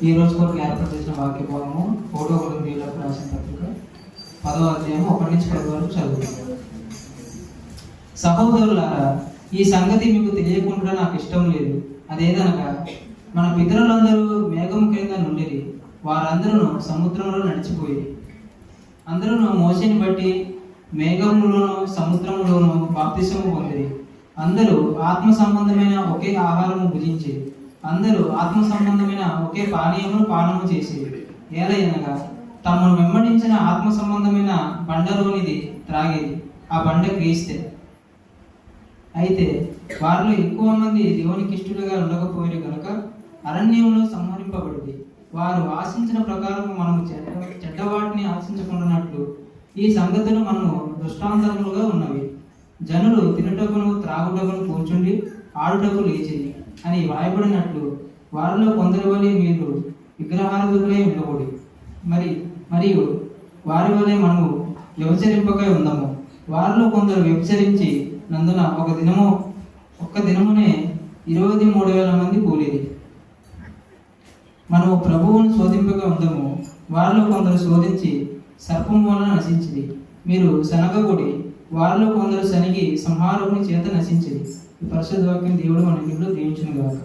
ఈ రోజు కొరకు ఏర్పాటు చేసిన వాక్య భాగము 1 కొరింథీయులకు రాసిన పత్రిక 10వ అధ్యాయం 1 నుంచి 10 వరకు చదువుతాం. సహోదరులారా, ఈ సంగతి మీకు తెలియకుండా నాకు ఇష్టం లేదు. అదేదనగా, మన పితరులందరూ మేఘం క్రింద నుండిరి, వారందరూ సముద్రంలో నడిచిపోయి, అందరూ మోషేని బట్టి మేఘములోను సముద్రములోను బాప్తిసము పొందిరి. అందరూ ఆత్మ సంబంధమైన ఒకే ఆహారము భుజించి, అందరూ ఆత్మ సంబంధమైన ఒకే పానీయమును పానము చేసేది. ఏలయనగా తమను వెంబడించిన ఆత్మ సంబంధమైన బండలోనిది త్రాగేది. ఆ బండ క్రీస్తే. అయితే వారిలో ఎక్కువ మంది దేవునికి ఇష్టలుగా ఉండకపోయారు కనుక అరణ్యంలో సంహరింపబడింది. వారు ఆశించిన ప్రకారం మనము చెడ్డవాటిని ఆశించకుండానట్లు ఈ సంగతులు మనము దృష్టాంతములుగా ఉన్నవి. జనులు తినుటకును త్రాగుటకును కూర్చుండి ఆడుటకు లేచింది అని వ్రాయబడినట్లు వారిలో కొందరి వలె మీరు విగ్రహారాధకులై ఉండకూడదు. మరియు వారి వలె మనము వ్యభిచరింపకై ఉందాము. వారిలో కొందరు వ్యభిచరించి నందున ఒక్క దినమునే 23,000 మంది కూలిరి. మనము ప్రభువును శోధింపగా ఉందము. వారిలో కొందరు శోధించి సర్పం వలన నశించింది. మీరు శనగకుడి. వారిలో కొందరు శనిగి సంహారకుని చేత నశించింది. ఈ పరిశుద్ధ వాక్యం దేవుడు మన ఇంట్లో దీవించును గాక.